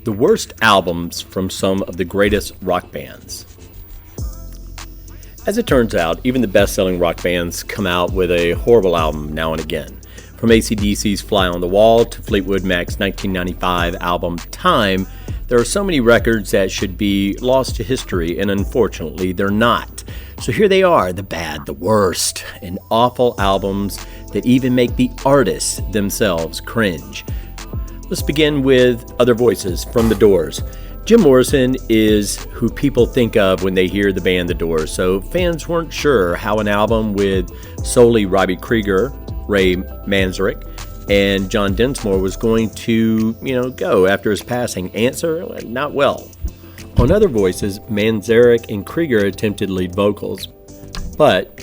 The worst albums from some of the greatest rock bands. As it turns out, even the best-selling rock bands come out with a horrible album now and again. From AC/DC's Fly on the Wall to Fleetwood Mac's 1995 album Time, there are so many records that should be lost to history, and unfortunately they're not. So here they are, the bad, the worst, and awful albums that even make the artists themselves cringe. Let's begin with Other Voices from The Doors. Jim Morrison is who people think of when they hear the band The Doors, so fans weren't sure how an album with solely Robbie Krieger, Ray Manzarek, and John Densmore was going to, go after his passing. Answer, not well. On Other Voices, Manzarek and Krieger attempted lead vocals, but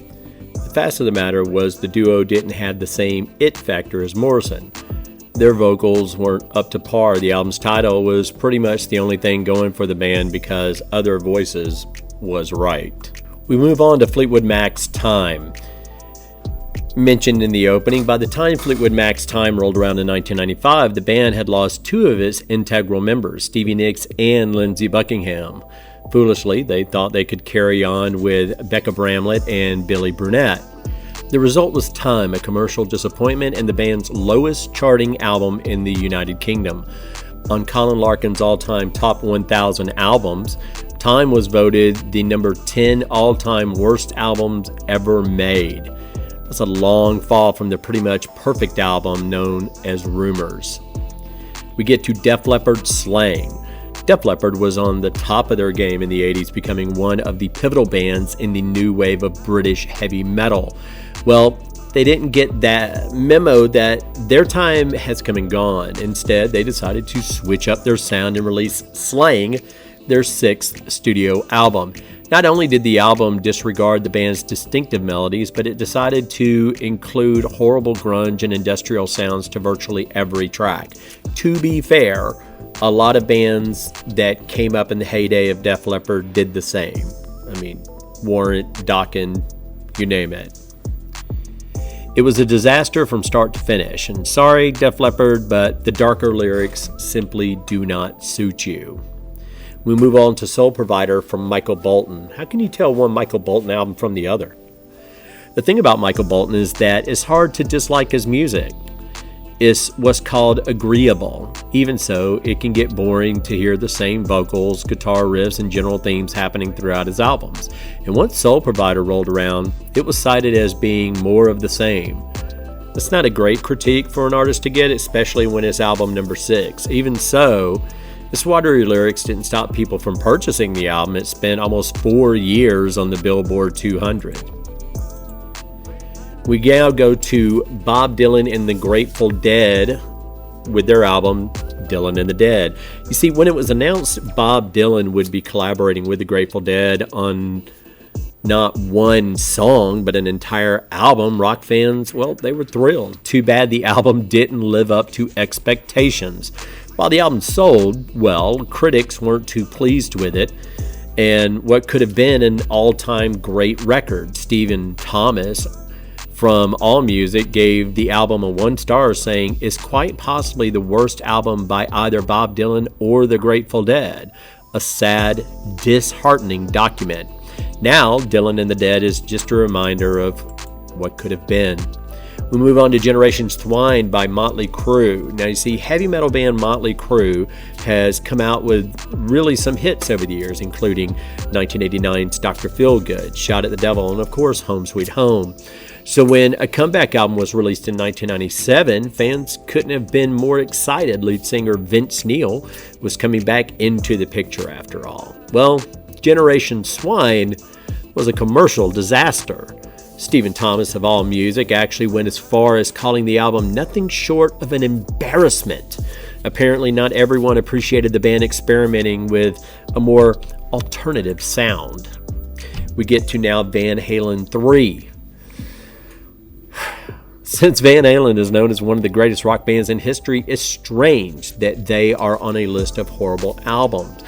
the fact of the matter was the duo didn't have the same it factor as Morrison. Their vocals weren't up to par. The album's title was pretty much the only thing going for the band because Other Voices was right. We move on to Fleetwood Mac's Time. Mentioned in the opening, by the time Fleetwood Mac's Time rolled around in 1995, the band had lost two of its integral members, Stevie Nicks and Lindsey Buckingham. Foolishly, they thought they could carry on with Becca Bramlett and Billy Brunette. The result was Time, a commercial disappointment and the band's lowest charting album in the United Kingdom. On Colin Larkin's all-time top 1,000 albums, Time was voted the number 10 all-time worst albums ever made. That's a long fall from the pretty much perfect album known as Rumors. We get to Def Leppard's Slang. Def Leppard was on the top of their game in the 80s, becoming one of the pivotal bands in the new wave of British heavy metal. Well, they didn't get that memo that their time has come and gone. Instead, they decided to switch up their sound and release Slang, their sixth studio album. Not only did the album disregard the band's distinctive melodies, but it decided to include horrible grunge and industrial sounds to virtually every track. To be fair, a lot of bands that came up in the heyday of Def Leppard did the same. Warrant, Dokken, you name it. It was a disaster from start to finish, and sorry, Def Leppard, but the darker lyrics simply do not suit you. We move on to Soul Provider from Michael Bolton. How can you tell one Michael Bolton album from the other? The thing about Michael Bolton is that it's hard to dislike his music. It's what's called agreeable. Even so, it can get boring to hear the same vocals, guitar riffs, and general themes happening throughout his albums. And once Soul Provider rolled around, it was cited as being more of the same. That's not a great critique for an artist to get, especially when it's album number 6. Even so, the watery lyrics didn't stop people from purchasing the album. It spent almost 4 years on the Billboard 200. We now go to Bob Dylan and the Grateful Dead with their album Dylan and the Dead. You see, when it was announced Bob Dylan would be collaborating with the Grateful Dead on not one song, but an entire album, rock fans, they were thrilled. Too bad the album didn't live up to expectations. While the album sold well, critics weren't too pleased with it, and what could have been an all-time great record. Stephen Thomas from AllMusic gave the album a 1 star, saying it's quite possibly the worst album by either Bob Dylan or the Grateful Dead. A sad, disheartening document. Now, Dylan and the Dead is just a reminder of what could have been. We move on to Generations Twine by Motley Crue. Now, you see, heavy metal band Motley Crue has come out with really some hits over the years, including 1989's Dr. Feelgood, Shout at the Devil, and of course, Home Sweet Home. So when a comeback album was released in 1997, fans couldn't have been more excited. Lead singer Vince Neil was coming back into the picture after all. Well, Generations Twine was a commercial disaster. Stephen Thomas of AllMusic actually went as far as calling the album nothing short of an embarrassment. Apparently not everyone appreciated the band experimenting with a more alternative sound. We get to now Van Halen 3. Since Van Halen is known as one of the greatest rock bands in history, it's strange that they are on a list of horrible albums.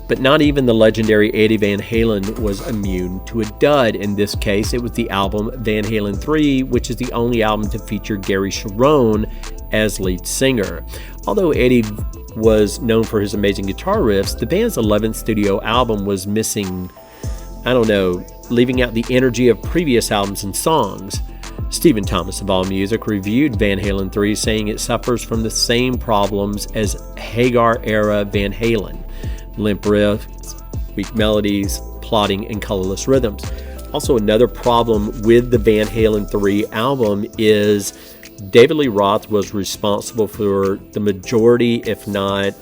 But not even the legendary Eddie Van Halen was immune to a dud. In this case, it was the album Van Halen 3, which is the only album to feature Gary Cherone as lead singer. Although Eddie was known for his amazing guitar riffs, the band's 11th studio album was missing, leaving out the energy of previous albums and songs. Stephen Thomas of AllMusic reviewed Van Halen 3, saying it suffers from the same problems as Hagar-era Van Halen: limp riffs, weak melodies, plotting, and colorless rhythms. Also, another problem with the Van Halen 3 album is David Lee Roth was responsible for the majority, if not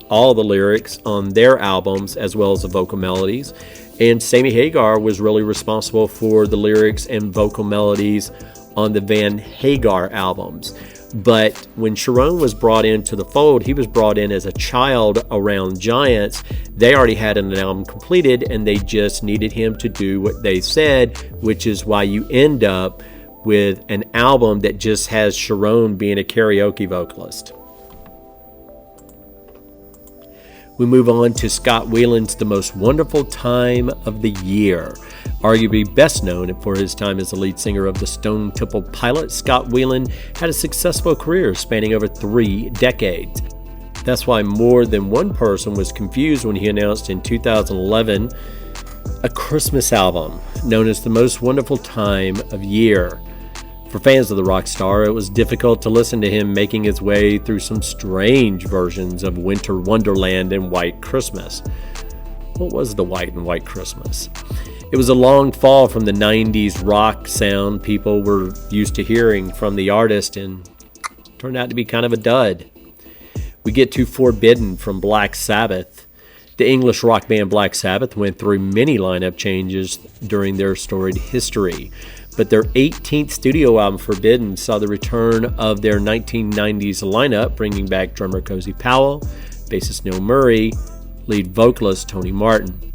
all, the lyrics on their albums, as well as the vocal melodies. And Sammy Hagar was really responsible for the lyrics and vocal melodies on the Van Hagar albums. But when Sharon was brought into the fold, he was brought in as a child around Giants. They already had an album completed, and they just needed him to do what they said, which is why you end up with an album that just has Sharon being a karaoke vocalist. We move on to Scott Wheelan's The Most Wonderful Time of the Year. Arguably best known for his time as the lead singer of the Stone Temple Pilots, Scott Wheelan had a successful career spanning over 3 decades. That's why more than one person was confused when he announced in 2011 a Christmas album known as The Most Wonderful Time of Year. For fans of the rock star, it was difficult to listen to him making his way through some strange versions of Winter Wonderland and White Christmas. What was the White and White Christmas? It was a long fall from the 90s rock sound people were used to hearing from the artist, and turned out to be kind of a dud. We get to Forbidden from Black Sabbath. The English rock band Black Sabbath went through many lineup changes during their storied history, but their 18th studio album, Forbidden, saw the return of their 1990s lineup, bringing back drummer Cozy Powell, bassist Neil Murray, lead vocalist Tony Martin.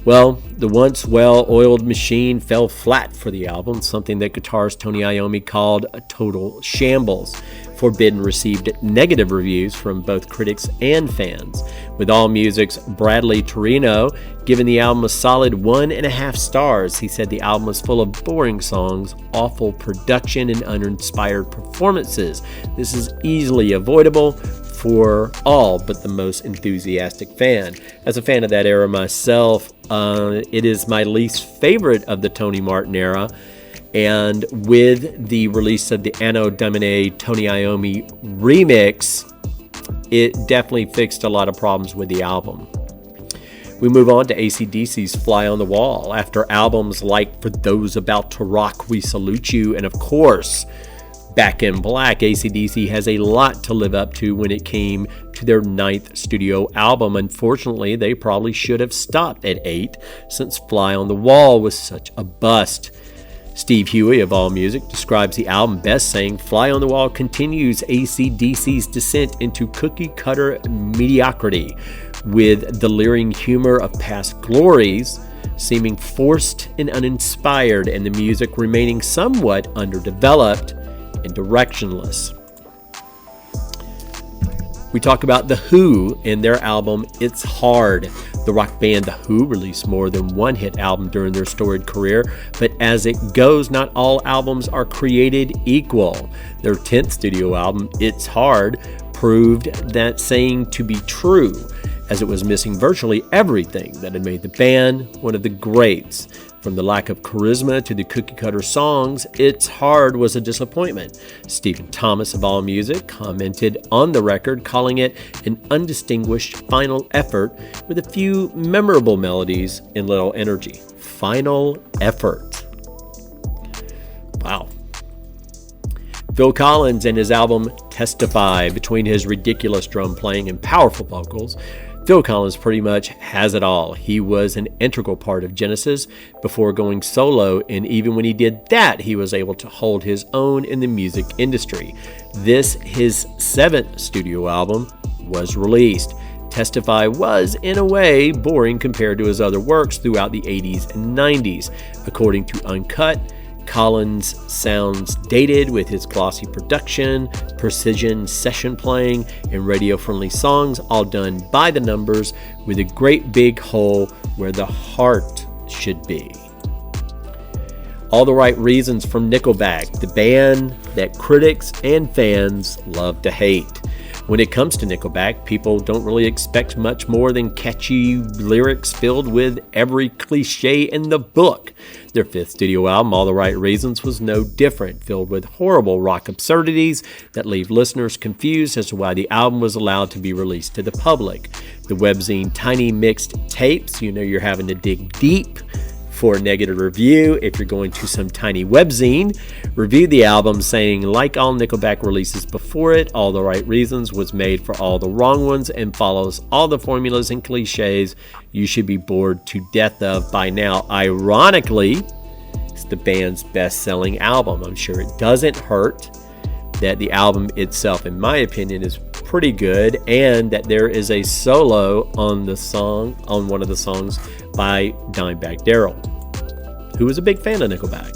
Well, the once well-oiled machine fell flat for the album, something that guitarist Tony Iommi called a total shambles. Forbidden received negative reviews from both critics and fans, with AllMusic's Bradley Torino giving the album a solid 1.5 stars. He said the album was full of boring songs, awful production, and uninspired performances. This is easily avoidable for all but the most enthusiastic fan. As a fan of that era myself, it is my least favorite of the Tony Martin era. And with the release of the Anno Domini Tony Iommi remix, it definitely fixed a lot of problems with the album. We move on to AC/DC's Fly on the Wall. After albums like For Those About to Rock, We Salute You, and of course, Back in Black, AC/DC has a lot to live up to when it came to their 9th studio album. Unfortunately, they probably should have stopped at 8, since Fly on the Wall was such a bust. Steve Huey of AllMusic describes the album best, saying, "Fly on the Wall continues AC/DC's descent into cookie-cutter mediocrity, with the leering humor of past glories seeming forced and uninspired, and the music remaining somewhat underdeveloped and directionless." We talk about The Who and their album It's Hard. The rock band The Who released more than one hit album during their storied career, but as it goes, not all albums are created equal. Their 10th studio album, It's Hard, proved that saying to be true, as it was missing virtually everything that had made the band one of the greats. From the lack of charisma to the cookie-cutter songs, It's Hard was a disappointment. Stephen Thomas of AllMusic commented on the record, calling it an undistinguished final effort with a few memorable melodies and little energy. Final effort. Wow. Phil Collins and his album Testify. Between his ridiculous drum playing and powerful vocals, Phil Collins pretty much has it all. He was an integral part of Genesis before going solo, and even when he did that, he was able to hold his own in the music industry. This, his 7th studio album, was released. Testify was, in a way, boring compared to his other works throughout the 80s and 90s. According to Uncut, Collins sounds dated with his glossy production, precision session playing, and radio-friendly songs, all done by the numbers with a great big hole where the heart should be. All the right reasons from Nickelback, the band that critics and fans love to hate. When it comes to Nickelback, people don't really expect much more than catchy lyrics filled with every cliche in the book. Their fifth studio album, All the Right Reasons, was no different, filled with horrible rock absurdities that leave listeners confused as to why the album was allowed to be released to the public. The webzine Tiny Mixed Tapes, you know you're having to dig deep for a negative review if you're going to some tiny webzine, reviewed the album saying, like all Nickelback releases before it, All the Right Reasons was made for all the wrong ones and follows all the formulas and cliches you should be bored to death of by now. Ironically, it's the band's best-selling album. I'm sure it doesn't hurt that the album itself, in my opinion, is pretty good, and that there is a solo on one of the songs by Dimebag Darrell, who was a big fan of Nickelback.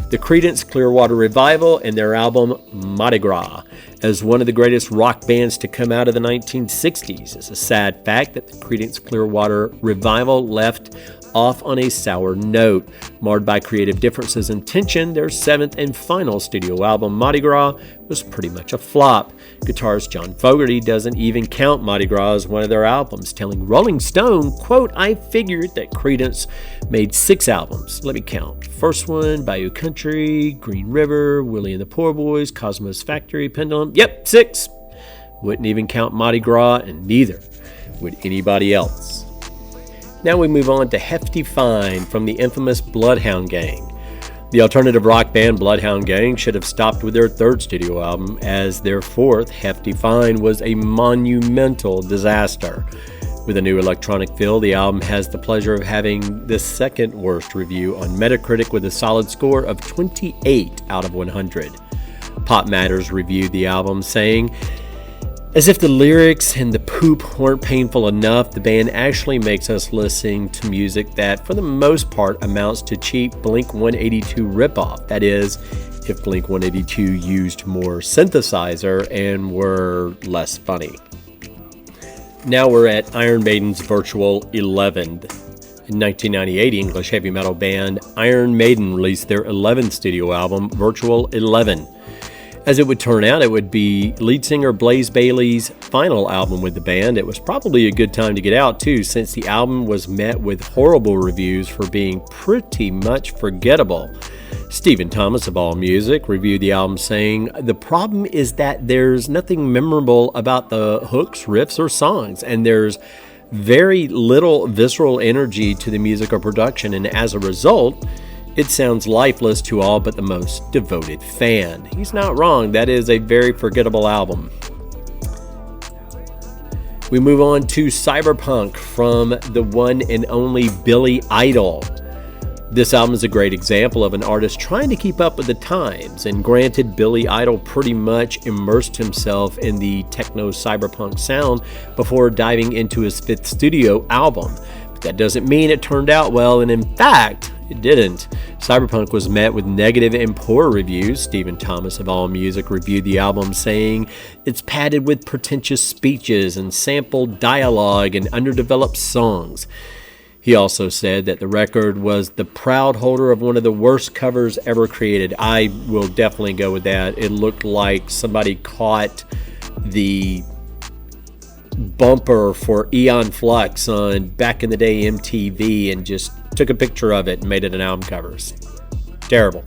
The Creedence Clearwater Revival and their album Mardi Gras as one of the greatest rock bands to come out of the 1960s. It's a sad fact that the Creedence Clearwater Revival left off on a sour note. Marred by creative differences and tension, their seventh and final studio album, Mardi Gras, was pretty much a flop. Guitarist John Fogerty doesn't even count Mardi Gras as one of their albums, telling Rolling Stone, quote, "I figured that Creedence made 6 albums. Let me count. First one, Bayou Country, Green River, Willie and the Poor Boys, Cosmo's Factory, Pendulum. Yep, 6. Wouldn't even count Mardi Gras, and neither would anybody else." Now we move on to Hefty Fine from the infamous Bloodhound Gang. The alternative rock band Bloodhound Gang should have stopped with their third studio album, as their fourth, Hefty Fine, was a monumental disaster. With a new electronic feel, the album has the pleasure of having the second worst review on Metacritic with a solid score of 28 out of 100. Pop Matters reviewed the album saying, "As if the lyrics and the poop weren't painful enough, the band actually makes us listen to music that, for the most part, amounts to cheap Blink-182 ripoff. That is, if Blink-182 used more synthesizer and were less funny." Now we're at Iron Maiden's Virtual 11. In 1998, English heavy metal band Iron Maiden released their 11th studio album, Virtual 11. As it would turn out, it would be lead singer Blaze Bayley's final album with the band. It was probably a good time to get out, too, since the album was met with horrible reviews for being pretty much forgettable. Stephen Thomas of AllMusic reviewed the album saying, "The problem is that there's nothing memorable about the hooks, riffs, or songs, and there's very little visceral energy to the music or production, and as a result, it sounds lifeless to all but the most devoted fan." He's not wrong. That is a very forgettable album. We move on to Cyberpunk from the one and only Billy Idol. This album is a great example of an artist trying to keep up with the times, and granted, Billy Idol pretty much immersed himself in the techno cyberpunk sound before diving into his 5th studio album. But that doesn't mean it turned out well, and in fact, it didn't. Cyberpunk was met with negative and poor reviews. Stephen Thomas of AllMusic reviewed the album saying, "It's padded with pretentious speeches and sampled dialogue and underdeveloped songs." He also said that the record was the proud holder of one of the worst covers ever created. I will definitely go with that. It looked like somebody caught the bumper for Eon Flux on back in the day MTV and just took a picture of it and made it an album cover. Terrible.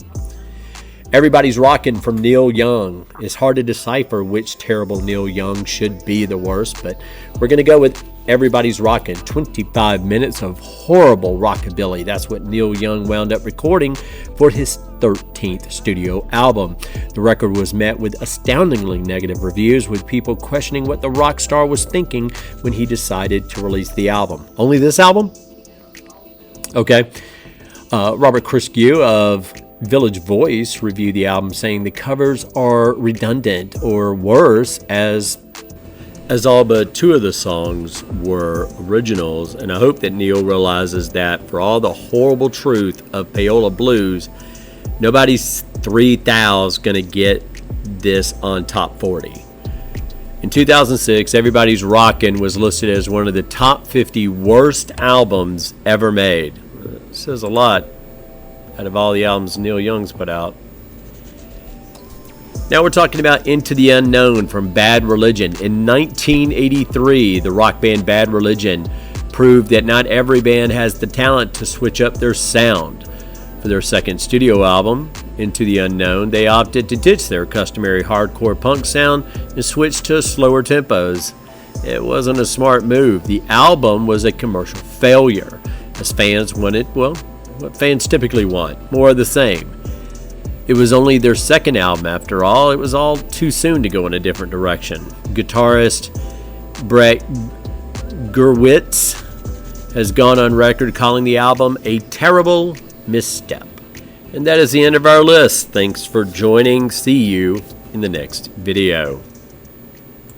Everybody's Rockin' from Neil Young. It's hard to decipher which terrible Neil Young should be the worst, but we're going to go with Everybody's Rockin'. 25 minutes of horrible rockabilly. That's what Neil Young wound up recording for his 13th studio album. The record was met with astoundingly negative reviews, with people questioning what the rock star was thinking when he decided to release the album. Only this album? Okay. Robert Christgau of Village Voice reviewed the album saying the covers are redundant, or worse, as all but 2 of the songs were originals, and I hope that Neil realizes that for all the horrible truth of Payola Blues, nobody's 3,000 gonna get this on top 40. In 2006, Everybody's Rockin' was listed as one of the top 50 worst albums ever made. It says a lot out of all the albums Neil Young's put out. Now we're talking about Into the Unknown from Bad Religion. In 1983, the rock band Bad Religion proved that not every band has the talent to switch up their sound. For their second studio album, Into the Unknown, they opted to ditch their customary hardcore punk sound and switch to slower tempos. It wasn't a smart move. The album was a commercial failure, as fans wanted, well, what fans typically want, more of the same. It was only their second album after all. It was all too soon to go in a different direction. Guitarist Brett Gurewitz has gone on record calling the album a terrible misstep. And that is the end of our list. Thanks for joining. See you in the next video.